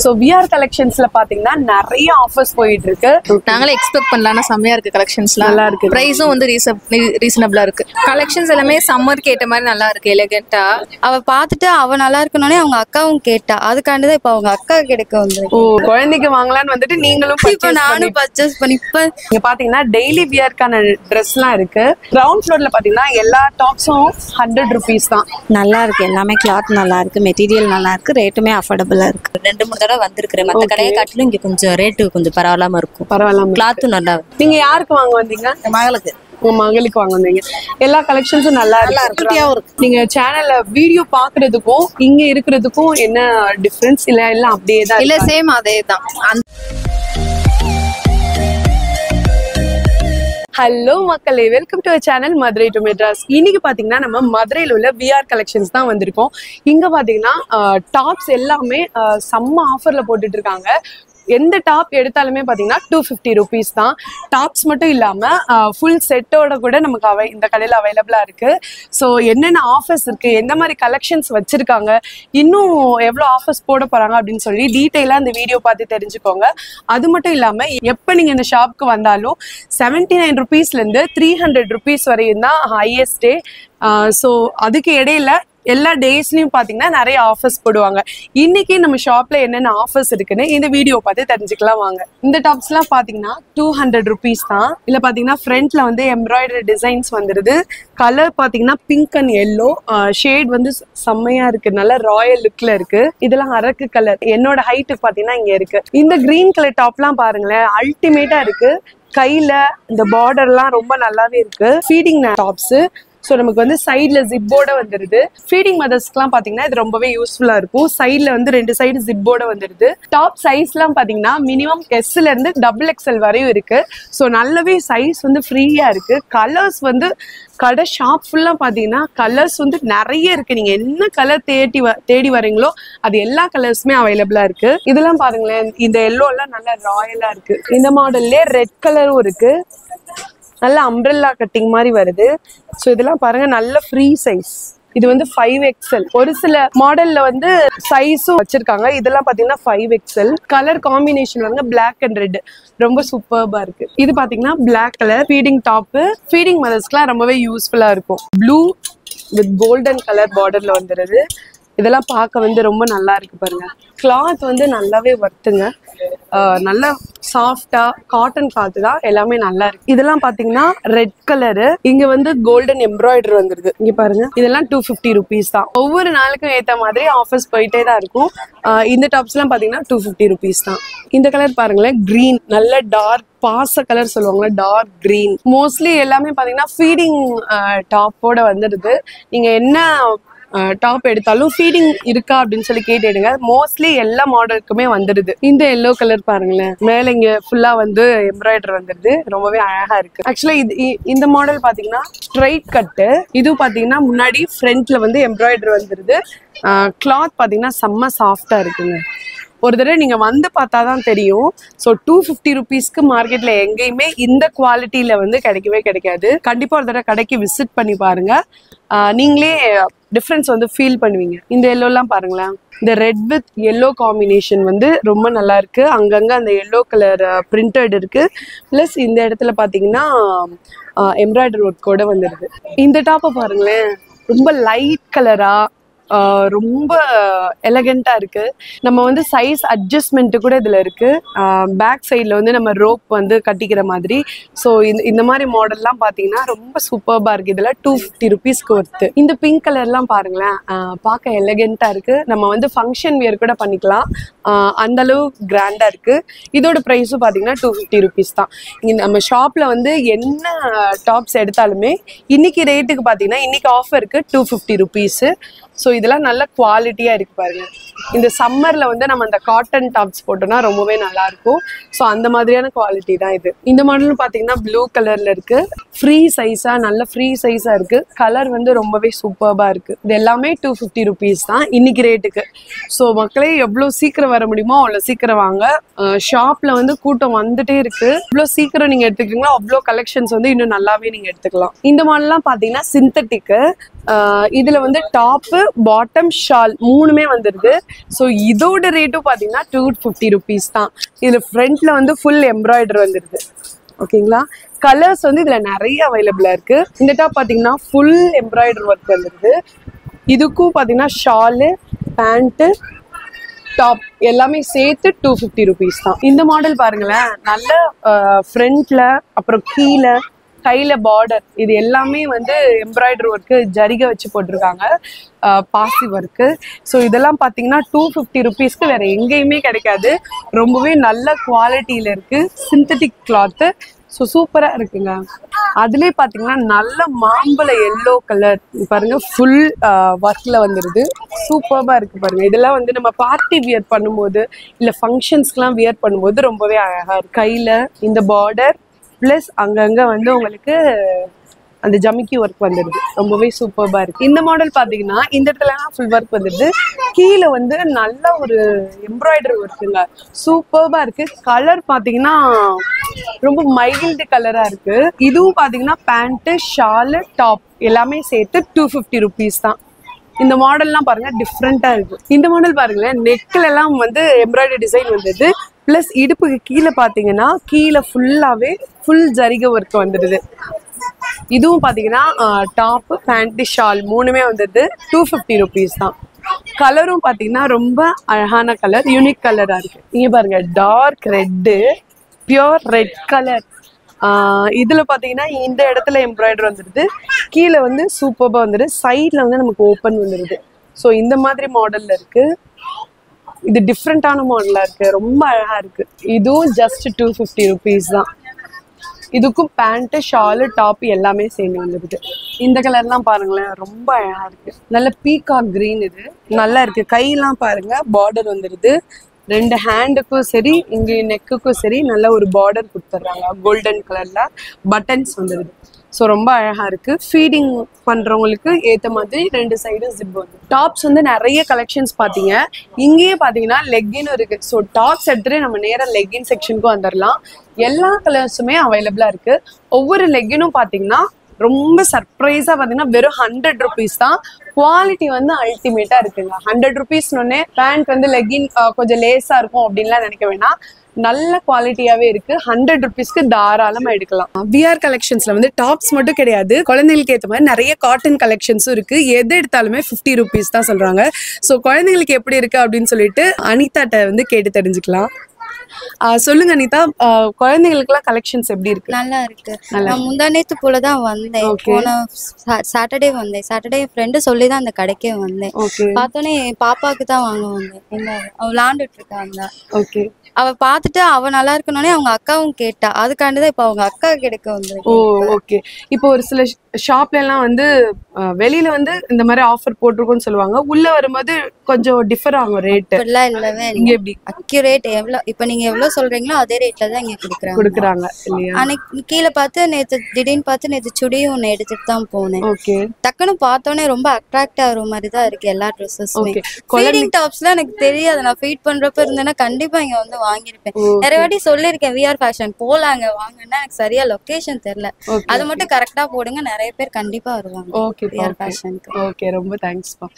So VR கலெக்ஷன்ஸ்ல பாத்தீங்கன்னா நிறைய offers போயிட்டு இருக்கு. நாங்களே எக்ஸ்பெக்ட் பண்ணலாம். செம்மையா இருக்கு கலெக்ஷன்ஸ்லாம். நல்லா இருக்கு. பிரைஸும் வந்து ரீசனபிளா இருக்கு. கலெக்ஷன்ஸ் எல்லாமே சம்மருக்கு ஏற்ற மாதிரி நல்லா இருக்கு. எலிகென்ட்டா அவ பார்த்துட்டு அவ நல்லா இருக்கணும்னே அவங்க அக்காவும் கேட்டா. அதுக்காண்டிதான் இப்ப அவங்க அக்கா கிடைக்க வந்து குழந்தைக்கு வாங்கலான்னு வந்துட்டு நீங்களும் இப்ப நானும் பர்ச்சேஸ் பண்ணி இப்ப இங்க பாத்தீங்கன்னா டெய்லி வியர்க்கான ட்ரெஸ் எல்லாம் இருக்கு. கிரவுண்ட் ஃப்ளோர்ல பாத்தீங்கன்னா எல்லா டாப்ஸும் 100 rupees தான். நல்லா இருக்கு. எல்லாமே கிளாத் நல்லா இருக்கு, மெட்டீரியல் நல்லா இருக்கு, ரேட்டுமே அஃபோர்டபுளா இருக்கு. 2-3 தடவை வந்திருக்கிறேன். மற்ற கடையை காட்டிலும் இங்க கொஞ்சம் ரேட்டு கொஞ்சம் பரவாயில்லாம இருக்கும். பரவாயில்லாம கிளாத்தும் நல்லா. நீங்க யாருக்கு வாங்க வந்தீங்க? மகளுக்கு. உங்க மகளுக்கு வாங்க வந்தீங்க. எல்லா கலெக்ஷன்ஸும் நல்லா இருக்கு. நீங்க சேனல்ல வீடியோ பாக்குறதுக்கும் இங்க இருக்கிறதுக்கும் என்ன டிஃபரன்ஸ்? இல்ல எல்லாம் அப்படியே தான்? இல்ல சேம் அதே தான். ஹலோ மக்களே, welcome to channel Madurai to Madras. இன்னைக்கு பாத்தீங்கன்னா நம்ம மதுரையில உள்ள விஆர் கலெக்ஷன்ஸ் தான் வந்திருக்கோம். இங்க பாத்தீங்கன்னா டாப்ஸ் எல்லாமே செம்ம ஆஃபர்ல போட்டுட்டு இருக்காங்க. எந்த டாப் எடுத்தாலுமே பாத்தீங்கன்னா 250 rupees தான். டாப்ஸ் மட்டும் இல்லாம ஃபுல் செட்டோட கூட நமக்கு இந்த கடையில அவைலபிளா இருக்கு. ஸோ என்னென்ன ஆஃபர்ஸ் இருக்கு, எந்த மாதிரி கலெக்ஷன்ஸ் வச்சிருக்காங்க, இன்னும் எவ்வளவு ஆஃபர்ஸ் போட போறாங்க அப்படின்னு சொல்லி டீட்டெயிலா இந்த வீடியோ பார்த்து தெரிஞ்சுக்கோங்க. அது மட்டும் இல்லாம எப்ப நீங்க இந்த ஷாப்க்கு வந்தாலும் 79 rupeesல இருந்து 300 rupees வரையும் தான் ஹையஸ்டே. ஸோ அதுக்கு இடையில எல்லா டேஸ்லயும் பாத்தீங்கன்னா நிறைய ஆஃபர்ஸ் போடுவாங்க. இன்னைக்கு நம்ம ஷாப்ல என்னென்ன ஆஃபர்ஸ் இருக்குன்னு இந்த வீடியோ பார்த்து தெரிஞ்சுக்கலாம் வாங்க. இந்த டாப்ஸ் எல்லாம் பாத்தீங்கன்னா 200 rupees தான். இல்ல பாத்தீங்கன்னா ஃப்ரண்ட்ல வந்து எம்ப்ராய்டரி டிசைன்ஸ் வந்துருது. கலர் பாத்தீங்கன்னா பிங்க் அண்ட் எல்லோ ஷேட் வந்து செம்மையா இருக்கு. நல்ல ராயல் லுக்ல இருக்கு. இதெல்லாம் அரக்கு கலர். என்னோட ஹைட்டு பாத்தீங்கன்னா இங்க இருக்கு. இந்த கிரீன் கலர் டாப் எல்லாம் பாருங்களேன், அல்டிமேட்டா இருக்கு. கையில இந்த பார்டர்லாம் ரொம்ப நல்லாவே இருக்கு. Feeding tops. ஸோ நமக்கு வந்து சைட்ல ஜிப்போட வந்துருது. ஃபீடிங் மதர்ஸ்க்குலாம் பாத்தீங்கன்னா இது ரொம்பவே யூஸ்ஃபுல்லா இருக்கும். சைட்ல வந்து 2 சைடு ஜிப்போட வந்துருது. டாப் சைஸ்லாம் பாத்தீங்கன்னா மினிமம் எஸ்ல இருந்து XXL வரையும் இருக்கு. ஸோ நல்லாவே சைஸ் வந்து ஃப்ரீயா இருக்கு. கலர்ஸ் வந்து கடை ஷாப் ஃபுல்லா பாத்தீங்கன்னா கலர்ஸ் வந்து நிறைய இருக்கு. நீங்க என்ன கலர் தேடி வரீங்களோ அது எல்லா கலர்ஸுமே அவைலபிளா இருக்கு. இதெல்லாம் பாருங்களேன், இந்த எல்லோ எல்லாம் நல்லா ராயலா இருக்கு. இந்த மாடல்லே ரெட் கலரும் இருக்கு. நல்ல அம்ப்ரெல்லா கட்டிங் மாதிரி வருது. ஸோ இதெல்லாம் பாருங்க, நல்ல ஃப்ரீ சைஸ். இது வந்து 5XL. ஒரு சில மாடல்ல வந்து சைஸும் வச்சிருக்காங்க. இதெல்லாம் பாத்தீங்கன்னா 5XL. கலர் காம்பினேஷன் வந்து பிளாக் அண்ட் ரெட் ரொம்ப சூப்பர்பா இருக்கு. இது பாத்தீங்கன்னா black colour feeding top. Feeding மதர்ஸ்க்குலாம் ரொம்பவே யூஸ்ஃபுல்லா இருக்கும். ப்ளூ வித் கோல்டன் கலர் பார்டர்ல வந்துருது. இதெல்லாம் பார்க்க வந்து ரொம்ப நல்லா இருக்கு பாருங்க. கிளாத் வந்து நல்லாவே வர்த்துங்க. நல்லா சாஃப்டா காட்டன் கிளாத் தான். எல்லாமே நல்லா இருக்கு. இதெல்லாம் பாத்தீங்கன்னா ரெட் கலரு. இங்க வந்து கோல்டன் எம்ப்ராய்டரி வந்துருது. இங்க பாருங்க, இதெல்லாம் 250 rupees தான். ஒவ்வொரு நாளுக்கும் ஏத்த மாதிரி ஆஃபர்ஸ் போயிட்டே தான் இருக்கும். இந்த டாப்ஸ் எல்லாம் பாத்தீங்கன்னா 250 rupees தான். இந்த கலர் பாருங்களேன், கிரீன். நல்ல டார்க் பாச கலர் சொல்லுவாங்களா, டார்க் கிரீன். மோஸ்ட்லி எல்லாமே பாத்தீங்கன்னா ஃபீடிங் டாப்போட வந்துடுது. நீங்க என்ன டாப் எடுத்தாலும் ஃபீடிங் இருக்கா அப்படின்னு சொல்லி கேட்டுடுங்க. மோஸ்ட்லி எல்லா மாடலுக்குமே வந்துடுது. இந்த எல்லோ கலர் பாருங்களேன், மேல இங்க ஃபுல்லா வந்து எம்ப்ராய்டரி வந்துடுது. ரொம்பவே அழகா இருக்கு. ஆக்சுவலா இந்த மாடல் பாத்தீங்கன்னா ஸ்ட்ரைட் கட்டு. இது பாத்தீங்கன்னா முன்னாடி ஃப்ரண்ட்ல வந்து எம்ப்ராய்டரி வந்துடுது. கிளாத் பாத்தீங்கன்னா செம்ம சாஃப்டா இருக்குங்க. ஒரு தடவை நீங்க வந்து பார்த்தாதான் தெரியும். ஸோ 250 rupeesக்கு மார்க்கெட்ல எங்கேயுமே இந்த குவாலிட்டியில வந்து கிடைக்கவே கிடைக்காது. கண்டிப்பா ஒரு தடவை கடைக்கு விசிட் பண்ணி பாருங்க. நீங்களே டிஃப்ரென்ஸ் வந்து ஃபீல் பண்ணுவீங்க. இந்த எல்லோலாம் பாருங்களேன், இந்த ரெட் வித் எல்லோ காம்பினேஷன் வந்து ரொம்ப நல்லா இருக்கு. அங்கங்க அந்த எல்லோ கலர் பிரிண்டட் இருக்கு. பிளஸ் இந்த இடத்துல பாத்தீங்கன்னா எம்ப்ராய்டரி ஒர்க் கூட வந்துருது. இந்த டாப்பை பாருங்களேன், ரொம்ப லைட் கலரா ரொம்ப எலகண்டா இருக்கு. நம்ம வந்து சைஸ் அட்ஜஸ்ட்மெண்ட் கூட இதுல இருக்கு. பேக் சைட்ல வந்து நம்ம ரோப் வந்து கட்டிக்கிற மாதிரி. ஸோ இந்த மாதிரி மாடல்லாம் பாத்தீங்கன்னா ரொம்ப சூப்பர்பா இருக்கு. இதுல 250 rupeesக்கு ஒர்த்து. இந்த பிங்க் கலர்லாம் பாருங்களேன், பார்க்க எலகண்டா இருக்கு. நம்ம வந்து ஃபங்க்ஷன் வியர் கூட பண்ணிக்கலாம். அந்த அளவு கிராண்டா இருக்கு. இதோட ப்ரைஸும் பாத்தீங்கன்னா 250 rupees தான். இங்க நம்ம ஷாப்ல வந்து என்ன டாப்ஸ் எடுத்தாலுமே இன்னைக்கு ரேட்டுக்கு பாத்தீங்கன்னா இன்னைக்கு ஆஃபருக்கு 250 rupees. ஸோ இதெல்லாம் நல்ல குவாலிட்டியா இருக்கு பாருங்க. இந்த சம்மர்ல வந்து நம்ம அந்த காட்டன் டாப்ஸ் போட்டோம்னா ரொம்பவே நல்லா இருக்கும். ஸோ அந்த மாதிரியான குவாலிட்டி தான் இது. இந்த மாடல் பாத்தீங்கன்னா ப்ளூ கலர்ல இருக்கு. ஃப்ரீ சைஸா, நல்ல ஃப்ரீ சைஸா இருக்கு. கலர் வந்து ரொம்பவே சூப்பர்பா இருக்கு. இது எல்லாமே 250 rupees தான் இன்னைக்கு ரேட்டுக்கு. ஸோ மக்களே, எவ்வளவு சீக்கிரம் வர முடியுமோ அவ்வளவு சீக்கிரம் வாங்க. ஷாப்ல வந்து கூட்டம் வந்துட்டே இருக்கு. இவ்வளவு சீக்கிரம் நீங்க எடுத்துக்கிட்டீங்களா அவ்வளோ கலெக்ஷன்ஸ் வந்து இன்னும் நல்லாவே நீங்க எடுத்துக்கலாம். இந்த மாடல்லாம் பாத்தீங்கன்னா சிந்தட்டிக். இதுல வந்து டாப்பு பாட்டம் ஷால் மூணுமே வந்துருது. ஸோ இதோட ரேட்டும் பார்த்தீங்கன்னா 250 rupees தான். இதில் ஃப்ரண்ட்ல வந்து ஃபுல் எம்ப்ராய்டரி வந்துருது. ஓகேங்களா, கலர்ஸ் வந்து இதில் நிறைய அவைலபிளாக இருக்கு. இந்த டாப் பார்த்தீங்கன்னா ஃபுல் எம்ப்ராய்டரி ஒர்க் வந்துருது. இதுக்கும் பார்த்தீங்கன்னா ஷாலு, பேண்ட்டு, டாப் எல்லாமே சேர்த்து 250 rupees தான். இந்த மாடல் பாருங்களேன், நல்ல ஃப்ரண்ட்ல அப்புறம் கீழே கையில பார்டர் இது எல்லாமே வந்து எம்ப்ராய்டரி ஒர்க்கு ஜரிகை வச்சு போட்டிருக்காங்க, பாசி ஒர்க்கு. ஸோ இதெல்லாம் பார்த்தீங்கன்னா 250 rupeesக்கு வேற எங்கேயுமே கிடைக்காது. ரொம்பவே நல்ல குவாலிட்டியில இருக்கு, சிந்தட்டிக் கிளாத்து. ஸோ சூப்பராக இருக்குங்க. அதுலேயே பார்த்தீங்கன்னா நல்ல மாம்பழ எல்லோ கலர் பாருங்க, ஃபுல் ஒர்க்கில் வந்துடுது. சூப்பராக இருக்குது பாருங்க. இதெல்லாம் வந்து நம்ம பார்ட்டி வியர் பண்ணும்போது இல்லை ஃபங்க்ஷன்ஸ்க்கெலாம் வியர் பண்ணும்போது ரொம்பவே அழகாக இருக்கு. கையில் இந்த பார்டர் ப்ளஸ் அங்கங்கே வந்து உங்களுக்கு அந்த ஜமிக்கி ஒர்க் வந்துடுது. ரொம்பவே சூப்பராக இருக்குது. இந்த மாடல் பார்த்தீங்கன்னா இந்த இடத்துலலாம் ஃபுல் ஒர்க் வந்துடுது. கீழே வந்து நல்ல ஒரு எம்ப்ராய்டரி ஒர்க்குங்க, சூப்பராக இருக்குது. கலர் பார்த்தீங்கன்னா ரொம்ப மைல்டு கலராக இருக்குது. இதுவும் பார்த்தீங்கன்னா பேண்ட்டு, ஷாலு, டாப் எல்லாமே சேர்த்து 250 rupees தான். இந்த மாடல்லாம் பாருங்க டிஃப்ரெண்ட்டாக இருக்கு. இந்த மாடல் பாருங்களேன், நெக்கில் எல்லாம் வந்து எம்ப்ராய்டரி டிசைன் வந்தது. ப்ளஸ் இடுப்புக்கு கீழே பார்த்தீங்கன்னா கீழே ஃபுல்லாகவே ஃபுல் ஜரிகை ஒர்க் வந்துடுது. இதுவும் பார்த்தீங்கன்னா டாப்பு, பேண்ட்டு, ஷால் மூணுமே வந்துடுது. 250 rupees தான். கலரும் பார்த்தீங்கன்னா ரொம்ப அழகான கலர், யூனிக் கலராக இருக்கு. இங்கே பாருங்க, dark red, pure red colour. இதில் பார்த்தீங்கன்னா இந்த இடத்துல எம்ப்ராய்டரி வந்துடுது. கீழே வந்து சூப்பராக வந்துடுது. சைடில் வந்து நமக்கு ஓப்பன் வந்துடுது. ஸோ இந்த மாதிரி மாடலில் இருக்குது. இது டிஃப்ரெண்ட்டான மாடலாக இருக்குது, ரொம்ப அழகாக இருக்குது. இதுவும் ஜஸ்ட் 250 rupees தான். இதுக்கும் பேண்ட்டு, ஷாலு, டாப் எல்லாமே சேர்ந்து வந்துடுது. இந்த கலர்லாம் பாருங்களேன், ரொம்ப அழகாக இருக்குது. நல்ல பீகாக் க்ரீன், இது நல்லா இருக்குது. கையெல்லாம் பாருங்கள், பார்டர் வந்துடுது. ரெண்டு ஹேண்டுக்கும் சரி இங்கே நெக்குக்கும் சரி நல்ல ஒரு பார்டர் கொடுத்துட்றாங்க, கோல்டன் கலரில் பட்டன்ஸ் வந்துடுது. ஸோ ரொம்ப அழகாக இருக்குது. ஃபீடிங் பண்ணுறவங்களுக்கு ஏற்ற மாதிரி ரெண்டு சைடும் ஜிப் வந்து. டாப்ஸ் வந்து நிறைய கலெக்ஷன்ஸ் பார்த்தீங்க. இங்கேயே பார்த்தீங்கன்னா லெக்கினும் இருக்குது. ஸோ டாப்ஸ் எடுத்துகிட்டு நம்ம நேராக லெக்கின் செக்ஷனுக்கும் வந்துடலாம். எல்லா கலர்ஸுமே அவைலபிளாக இருக்குது. ஒவ்வொரு லெக்கினும் பார்த்தீங்கன்னா ரொம்ப சர்ப்ரைஸாக பார்த்தீங்கன்னா வெறும் 100 rupees தான். குவாலிட்டி வந்து அல்டிமேட்டாக இருக்குங்க. 100 rupeesனே பேண்ட் வந்து லெக்கின் கொஞ்சம் லேஸாக இருக்கும் அப்படின்லாம் நினைக்க வேணாம், நல்ல குவாலிட்டியாவே இருக்கு. 100 rupeesக்கு தாராளமா எடுக்கலாம். விஆர் கலெக்ஷன்ஸ்ல வந்து டாப்ஸ் மட்டும் கிடையாது, குழந்தைங்களுக்கு ஏற்ற மாதிரி நிறைய காட்டன் கலெக்ஷன்ஸும் இருக்கு. எது எடுத்தாலுமே 50 rupees தான் சொல்றாங்க. ஸோ குழந்தைங்களுக்கு எப்படி இருக்கு அப்படின்னு சொல்லிட்டு அனிதாட்ட வந்து கேட்டு தெரிஞ்சுக்கலாம். சொல்லுங்க அனிதா, குழந்தைங்களுக்குலாம் கலெக்ஷன்ஸ் எப்படி இருக்கு? நல்லா இருக்கு. நான் முந்தா நேத்து போலதான் வந்தேன். போன சாட்டர்டே வந்தேன். சாட்டர்டே என் ஃப்ரெண்டு சொல்லி தான் அந்த கடைக்கே வந்தேன். பார்த்தோன்னே என் பாப்பாவுக்கு தான் வாங்க வந்தேன். அவ விளாண்டுட்டு இருக்காங்க. ஓகே, அவ பார்த்துட்டு அவ நல்லா இருக்கணும்னே அவங்க அக்காவும் கேட்டா, அதுக்காண்டிதான் இப்ப அவங்க அக்கா கிடைக்க வந்து. ஓ ஓகே. இப்போ ஒரு சில ஷாப்ல எல்லாம் வந்து வெளியில வந்து இந்த மாதிரி ஆஃபர் போட்டிருக்கோன்னு சொல்லுவாங்க, உள்ள வரும்போது கொஞ்சம் டிஃபர் ஆகும் ரேட். இப்படிலாம் இல்லவே இங்க எப்படி அக்யூரேட் எவ்வளவு இப்ப நீங்க எவ்வளவு சொல்றீங்களோ அதே ரேட்ல தான் இங்க கொடுக்குறாங்க இல்லையா? அன்னைக்கு கீழே பார்த்து நேத்து திடீர்னு பார்த்து நேத்து சுடியும் ஒண்ணு எடுத்துட்டு தான் போனேன். ஓகே, டக்குன்னு பார்த்தோன்னே ரொம்ப அட்ராக்ட் ஆகிற மாதிரி தான் இருக்கு எல்லா ட்ரெஸ்ஸஸுமே. ஃபீடிங் டாப்ஸ்லாம் எனக்கு தெரியாது. நான் ஃபீட் பண்றப்ப இருந்தேன்னா கண்டிப்பா இங்க வந்து வாங்கியிருப்பேன். நிறைய வாட்டி சொல்லியிருக்கேன் விஆர் ஃபேஷன் போலாங்க வாங்கன்னா, எனக்கு சரியா லொகேஷன் தெரியல. அது மட்டும் கரெக்டா போடுங்க, நிறைய பேர் கண்டிப்பா வருவாங்க. ஓகே, விஆர் ஃபேஷனுக்கு. ஓகே, ரொம்ப தேங்க்ஸ் பா.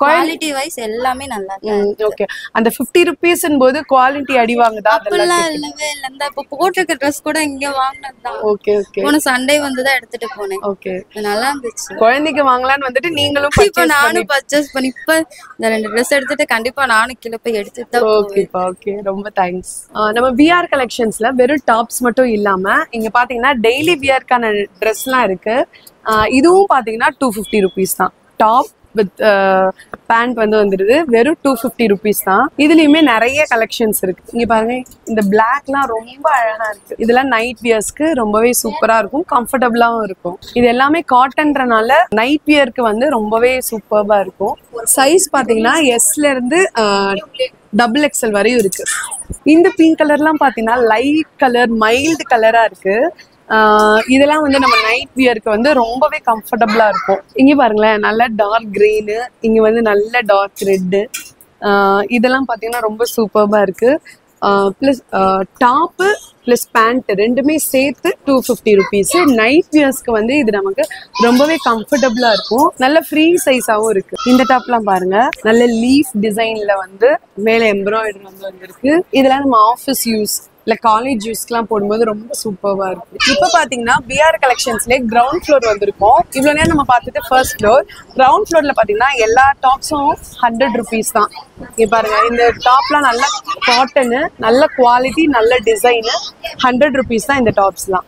குவாலிட்டி வைஸ் எல்லாமே நல்லா இருக்கு. ஓகே, அந்த 50 rupees போது குவாலிட்டி அடி வாங்குதா? அதெல்லாம் இல்லவே இல்ல. இந்த இப்ப போட்டிருக்க ட்ரெஸ் கூட இங்க வாங்கினதுதான். ஓகே ஓகே, போன சண்டே வந்து தான் எடுத்துட்டு போனேன். ஓகே, நல்லா இருந்துச்சு. குழந்தைக்கு வாங்கலாம்னு வந்துட்டு நீங்களும் இப்ப நானும் பர்ச்சேஸ் பண்ணி இப்ப இந்த 2 ட்ரெஸ் எடுத்துட்டு கண்டிப்பா நானும் கீழே போய் எடுத்துட்டு தான். ஓகேப்பா, ஓகே, ரொம்ப தேங்க்ஸ். நம்ம விஆர் கலெக்ஷன்ஸ்ல வெறும் டாப்ஸ் மட்டும் இல்லாம இங்க பாத்தீங்கன்னா டெய்லி விஆர்க்கான ட்ரெஸ்லாம் இருக்கு. இதுவும் பாத்தீங்கன்னா 250 rupees தான். டாப் வித் பேண்ட் வந்து வந்துடுது. வெறும் 250 rupees தான். இதுலயுமே நிறைய கலெக்ஷன்ஸ் இருக்கு. இங்க பாருங்க, இந்த பிளாக்லாம் ரொம்ப அழகா இருக்கு. இதெல்லாம் நைட் வியர்ஸ்க்கு ரொம்பவே சூப்பரா இருக்கும், கம்ஃபர்டபுளாவும் இருக்கும். இது எல்லாமே காட்டன்றனால நைட் வியர்க்கு வந்து ரொம்பவே சூப்பர்வா இருக்கும். சைஸ் பாத்தீங்கன்னா எஸ்ல இருந்து XXL வரையும் இருக்கு. இந்த பிங்க் கலர்லாம் பாத்தீங்கன்னா லைட் கலர், மைல்டு கலரா இருக்கு. இதெல்லாம் வந்து நம்ம நைட் வியருக்கு வந்து ரொம்பவே கம்ஃபர்டபுளா இருக்கும். இங்க பாருங்களேன், நல்ல டார்க் கிரீனு, இங்க வந்து நல்ல டார்க் ரெட்டு. இதெல்லாம் பாத்தீங்கன்னா ரொம்ப சூப்பர்பா இருக்கு. ப்ளஸ் டாப்பு ப்ளஸ் பேண்ட் ரெண்டுமே சேர்த்து 250 rupees. நைட் வியர்ஸ்க்கு வந்து இது நமக்கு ரொம்பவே கம்ஃபர்டபுளா இருக்கும். நல்ல ஃப்ரீ சைஸாவும் இருக்கு. இந்த டாப்லாம் பாருங்க, நல்ல லீஃப் டிசைன்ல வந்து மேல எம்ப்ராய்டரி வந்து வந்திருக்கு. இதெல்லாம் நம்ம ஆஃபீஸ் யூஸ் இல்ல காலேஜ் யூஸ்க்குலாம் போடும்போது ரொம்ப சூப்பர்வா இருக்கு. இப்ப பாத்தீங்கன்னா பிஆர் கலெக்ஷன்ஸ்ல கிரவுண்ட் ஃப்ளோர் வந்திருக்கோம். இவ்வளவு நேரம் நம்ம பார்த்துட்டு ஃபர்ஸ்ட் ஃப்ளோர். கிரவுண்ட் ஃப்ளோர்ல பாத்தீங்கன்னா எல்லா டாப்ஸும் 100 rupees தான். இங்க பாருங்க, இந்த டாப்லாம் நல்ல காட்டனு, நல்ல குவாலிட்டி, நல்ல டிசைனு. 100 rupees தான் இந்த டாப்ஸ்லாம்.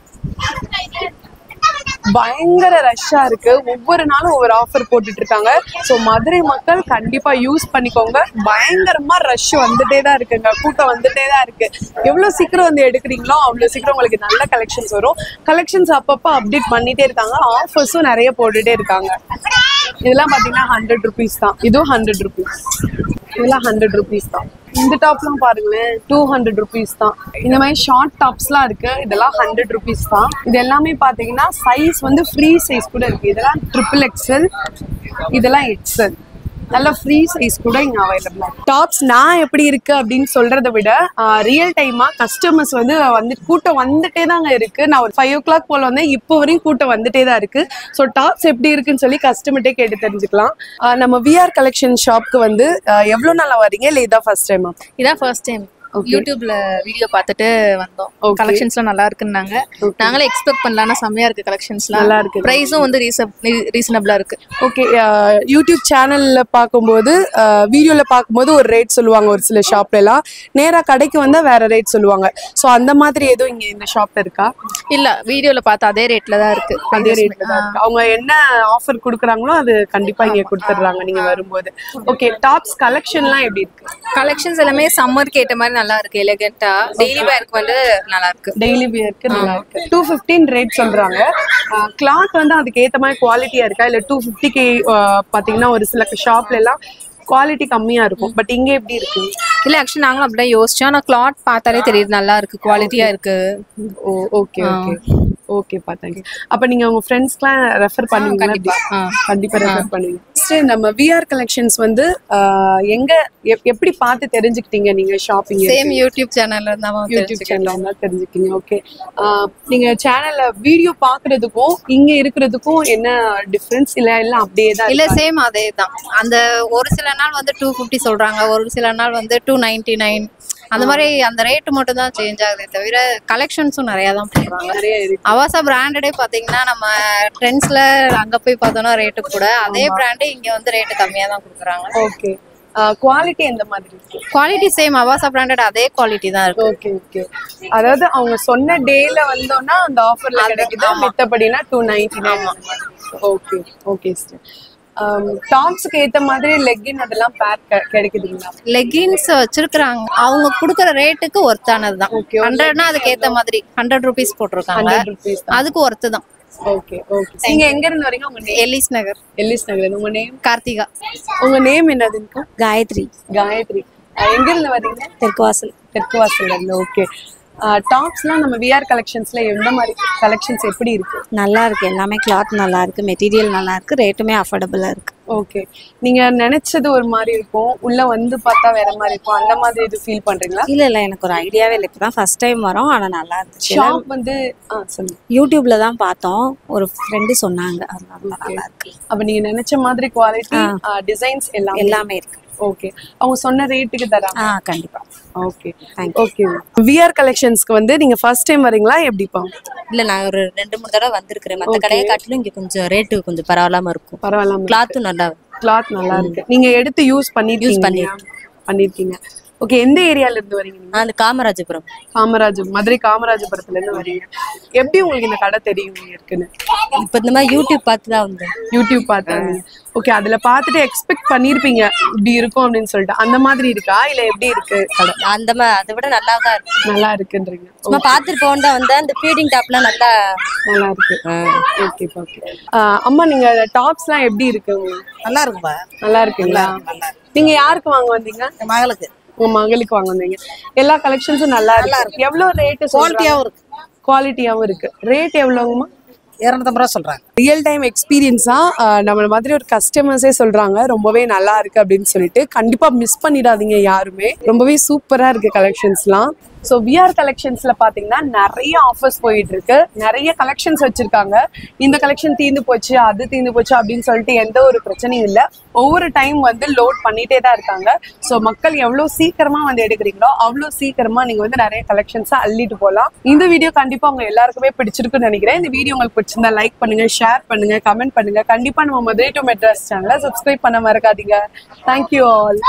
பயங்கர ரஷ்ஷா இருக்கு. ஒவ்வொரு நாளும் ஒவ்வொரு ஆஃபர் போட்டுட்டு இருக்காங்க. ஸோ மதுரை மக்கள் கண்டிப்பா யூஸ் பண்ணிக்கோங்க. பயங்கரமா ரஷ் வந்துட்டே தான் இருக்குங்க, கூட்டம் வந்துட்டே தான் இருக்கு. எவ்வளவு சீக்கிரம் வந்து எடுக்கிறீங்களோ அவ்வளவு சீக்கிரம் உங்களுக்கு நல்ல கலெக்ஷன்ஸ் வரும். கலெக்ஷன்ஸ் அப்பப்போ அப்டேட் பண்ணிட்டே இருக்காங்க. ஆஃபர்ஸும் நிறைய போட்டுட்டே இருக்காங்க. இதெல்லாம் பாத்தீங்கன்னா 100 rupees தான். இதுவும் 100 rupees. இதெல்லாம் 100 rupees தான். இந்த டாப்லாம் பாருங்களேன், 200 rupees தான். இந்த மாதிரி ஷார்ட் டாப்ஸ்லாம் இருக்கு. இதெல்லாம் 100 rupees தான். இது எல்லாமே பாத்தீங்கன்னா சைஸ் வந்து ஃப்ரீ சைஸ் கூட இருக்கு. இதெல்லாம் XXL, இதெல்லாம் XL. நல்ல ஃப்ரீ சைஸ் கூட இங்க அவைலபிளா இருக்கு. டாப்ஸ் நான் எப்படி இருக்கு அப்படின்னு சொல்றதை விட ரியல் டைமா கஸ்டமர்ஸ் வந்து கூட்டம் வந்துட்டே தாங்க இருக்கு. நான் ஒரு 5 o'clock போல வந்தேன், இப்போ வரையும் கூட்டம் வந்துட்டே தான் இருக்கு. ஸோ டாப்ஸ் எப்படி இருக்குன்னு சொல்லி கஸ்டமர்ட்டே கேட்டு தெரிஞ்சுக்கலாம். நம்ம விஆர் கலெக்ஷன் ஷாப்க்கு வந்து எவ்வளவு நாளா வரீங்க, இல்ல இதான் ஃபர்ஸ்ட் டைமா? இதான் ஃபர்ஸ்ட் டைம். யூடியூப்ல வீடியோ பார்த்துட்டு வந்தோம். கலெக்ஷன்ஸ்லாம் நல்லா இருக்குன்னாங்க. நாங்களே எக்ஸ்பெக்ட் பண்ணலாம்னா செம்மையா இருக்கு. கலெக்ஷன்ஸ்லாம் நல்லா இருக்கு. பிரைஸும் வந்து ரீசனபிளா இருக்கு. ஓகே, யூடியூப் சேனல்ல பார்க்கும்போது வீடியோல பார்க்கும்போது ஒரு ரேட் சொல்லுவாங்க ஒரு சில ஷாப்ல எல்லாம், நேரா கடைக்கு வந்தா வேற ரேட் சொல்லுவாங்க. ஸோ அந்த மாதிரி எதுவும் இங்க இந்த ஷாப்ல இருக்கா? இல்ல, வீடியோல பார்த்தா அதே ரேட்ல தான் இருக்கு. அதே ரேட்ல தான் இருக்கு. அவங்க என்ன ஆஃபர் கொடுக்குறாங்களோ அது கண்டிப்பா இங்க கொடுத்துடுறாங்க நீங்க வரும்போது. ஓகே, டாப்ஸ் கலெக்ஷன்லாம் எப்படி இருக்கு? கலெக்ஷன்ஸ் எல்லாமே சம்மருக்கு ஏற்ற மாதிரி நல்லா இருக்கு. எலிகென்ட்டா டெய்லி வேர்க்கு வந்து நல்லா இருக்கு. டெய்லி வேர்க்கு நல்லா இருக்கு. 215 ரேட் சொல்றாங்க. கிளாத் வந்து அதுக்கு ஏத்த மாதிரி குவாலிட்டியா இருக்கா, இல்ல 250K பாத்தீங்கன்னா ஒரு சில ஷாப்ல எல்லாம் குவாலிட்டி கம்மியா இருக்கும். பட் இங்க எப்படி இருக்கு? இல்ல, ஆக்சுவலி நாங்களும் அப்படிதான் யோசிச்சோம். ஆனா கிளாத் பார்த்தாலே தெரியுது நல்லா இருக்கு, குவாலிட்டியா இருக்கு. ஓ, ஓகே ஓகே ஓகே பாத்தாங்க. அப்ப நீங்க உங்க ஃப்ரெண்ட்ஸ்க்குலாம் ரெஃபர் பண்ணுவீங்களா? கண்டிப்பா ரெஃபர் பண்ணுவீங்க. சரி, நம்ம விஆர் கலெக்ஷன்ஸ் வந்து எங்க எப்படி பார்த்து தெரிஞ்சுக்கிட்டீங்க நீங்க ஷாப்பிங்? சேம் யூடியூப் சேனல்ல இருந்தா யூடியூப் சேனல்ல இருந்தா தெரிஞ்சுக்கிங்க. ஓகே, நீங்க சேனல்ல வீடியோ பாக்குறதுக்கும் இங்க இருக்கிறதுக்கும் என்ன டிஃபரன்ஸ்? இல்ல எல்லாம் அப்படியே தான்? இல்ல, சேம் அதே தான். அந்த ஒரு சில நாள் வந்து 250 சொல்றாங்க, ஒரு சில நாள் வந்து 299 அந்த மாதிரி அந்த ரேட் மட்டும் தான் சேஞ்ச் ஆகுதே தவிர கலெக்ஷன்ஸும் நிறைய தான் போடுறாங்க. நிறைய இருக்கு. அவாசா பிராண்டடே பாத்தீங்கன்னா நம்ம ட்ரெண்ட்ஸ்ல அங்க போய் பார்த்தோம்னா ரேட்டு கூட, அதே பிராண்டே இங்க வந்து ரேட்டு கம்மியா தான் கொடுக்குறாங்க. ஓகே, குவாலிட்டி எந்த மாதிரி இருக்கு? குவாலிட்டி சேம், அவாசா பிராண்டட் அதே குவாலிட்டி தான் இருக்கு. ஓகே ஓகே, அதாவது அவங்க சொன்ன டேல வந்தோம்னா அந்த ஆஃபர்ல கிடைக்குது, மித்தபடினா 299. Okay okay sister. டாப்ஸ்க்கு ஏத்த மாதிரி லெகின் அதெல்லாம் பேக் கிடைக்குதுங்களா? லெகின்ஸ் வச்சிருக்காங்க, அவங்க குடுக்குற ரேட்டுக்கு ஒர்த்தானதுதான். 100னா அதுக்கு ஏத்த மாதிரி 100 rupees போட்டிருக்காங்க, அதுக்கு ஒர்த்து தான். Okay okay. நீங்க எங்க இருந்து வரீங்க? உங்க நேம்? எலிஸ் நகர். எலிஸ் நகர். உங்க நேம்? கார்த்திகா. உங்க நேம் என்னதுங்க? காயத்ரி. காயத்ரி. எங்க இருந்து வரீங்க? தெற்குவாசல். தெற்குவாசல்ல இருந்து. ஓகே, டாப்ஸ்லாம் நம்ம விஆர் கலெக்ஷன்ஸ்ல எந்த மாதிரி கலெக்ஷன்ஸ் எப்படி இருக்கு? நல்லா இருக்கு, எல்லாமே கிளாத் நல்லா இருக்கு, மெட்டீரியல் நல்லா இருக்கு, ரேட்டுமே அஃபோர்டபுளா இருக்கு. ஓகே, நீங்க நினைச்சது ஒரு மாதிரி இருக்கும், உள்ள வந்து பார்த்தா வேற மாதிரி இருக்கும், அந்த மாதிரி இது ஃபீல் பண்றீங்களா? இல்ல இல்ல, எனக்கு ஒரு ஐடியாவே இல்லை, இப்பதான் ஃபர்ஸ்ட் டைம் வரோம். ஆனா நல்லா இருந்துச்சு. ஷாப் வந்து சொல்லுங்க. யூடியூப்ல தான் பார்த்தோம், ஒரு ஃப்ரெண்டு சொன்னாங்க, அதனால நல்லா இருக்கு. அப்ப நீங்க நினைச்ச மாதிரி குவாலிட்டி, டிசைன்ஸ் எல்லாமே இருக்கு. ஓகே, அவங்க சொன்ன ரேட்டுக்கு தராங்க? கண்டிப்பா. Okay okay. விஆர் கலெக்ஷன்ஸ்க்கு வந்து நீங்க ஃபர்ஸ்ட் டைம் வரீங்களா எப்படிப்பா? இல்ல, நான் ஒரு 2-3 தடவை வந்திருக்கிறேன். மத்த கடையை காட்டிலும் இங்க கொஞ்சம் ரேட்டு கொஞ்சம் பரவாயில்லாம இருக்கும். பரவாயில்லாம. கிளாத்தும் நல்லா கிளாத் நல்லா இருக்கு. நீங்க எடுத்து யூஸ் பண்ணிருக்கீங்க. ஓகே, எந்த ஏரியால இருந்து வரீங்க? அந்த காமராஜபுரம். மதுரை காமராஜபுரத்துல இருந்து வரீங்க. எப்படி உங்களுக்கு இந்த கடை தெரியும் இருக்குன்னு? இப்ப இந்த மாதிரி யூடியூப் பார்த்து தான் வந்தேன். யூடியூப் பார்த்தாங்க. ஓகே, அதுல பார்த்துட்டு எக்ஸ்பெக்ட் பண்ணிருப்பீங்க இப்படி இருக்கும் அப்படின்னு சொல்லிட்டு, அந்த மாதிரி இருக்கா இல்ல எப்படி இருக்கு கடை? அந்த மாதிரி அதை விட நல்லா தான் இருக்கு. நல்லா இருக்குன்றீங்க. சும்மா பார்த்துட்டு போக தான் வந்தேன். அந்த ஃபீடிங் டாப்லாம் நல்லா இருக்கு. Okay okay. அம்மா, நீங்க டாப்ஸ் எல்லாம் எப்படி இருக்கு? நல்லா இருக்குப்பா. நல்லா இருக்குங்களா? நீங்க யாருக்கு வாங்க வந்தீங்க? மகளுக்கு. உங்க மகளுக்கு வாங்க வந்தீங்க. எல்லா கலெக்ஷன்ஸும் நல்லா இருக்கு. எவ்வளவு ரேட்? குவாலிட்டியாவும் இருக்கு. குவாலிட்டியாவும் இருக்கு. ரேட் எவ்வளவுங்கம்மா? 250 ரூபா சொல்றாங்க. ரியல் டைம் எக்ஸ்பீரியன்ஸா நம்ம மாதிரி ஒரு கஸ்டமர்ஸே சொல்றாங்க ரொம்பவே நல்லா இருக்கு அப்படின்னு சொல்லிட்டு. கண்டிப்பா மிஸ் பண்ணிடாதீங்க யாருமே. ரொம்பவே சூப்பரா இருக்கு கலெக்ஷன்ஸ்லாம். ஸோ விஆர் கலெக்ஷன்ஸ்ல பாத்தீங்கன்னா நிறைய ஆஃபர்ஸ் போயிட்டு இருக்கு. நிறைய கலெக்ஷன்ஸ் வச்சிருக்காங்க. இந்த கலெக்ஷன் தீர்ந்து போச்சு, அது தீர்ந்து போச்சு அப்படின்னு சொல்லிட்டு எந்த ஒரு பிரச்சனையும் இல்லை. ஒவ்வொரு டைம் வந்து லோட் பண்ணிட்டே தான் இருக்காங்க. ஸோ மக்கள் எவ்வளவு சீக்கிரமா வந்து எடுக்கிறீங்களோ அவ்வளோ சீக்கிரமா நீங்க வந்து நிறைய கலெக்ஷன்ஸா அள்ளிட்டு போகலாம். இந்த வீடியோ கண்டிப்பா உங்க எல்லாருக்குமே பிடிச்சிருக்குன்னு நினைக்கிறேன். இந்த வீடியோ உங்களுக்கு பிடிச்சிருந்தா லைக் பண்ணுங்க, ஷேர் பண்ணுங்க, கமெண்ட் பண்ணுங்க. கண்டிப்பா நம்ம மதுரை டு மெட்ராஸ் சேனலை சப்ஸ்கிரைப் பண்ண மறக்காதீங்க. Thank you all.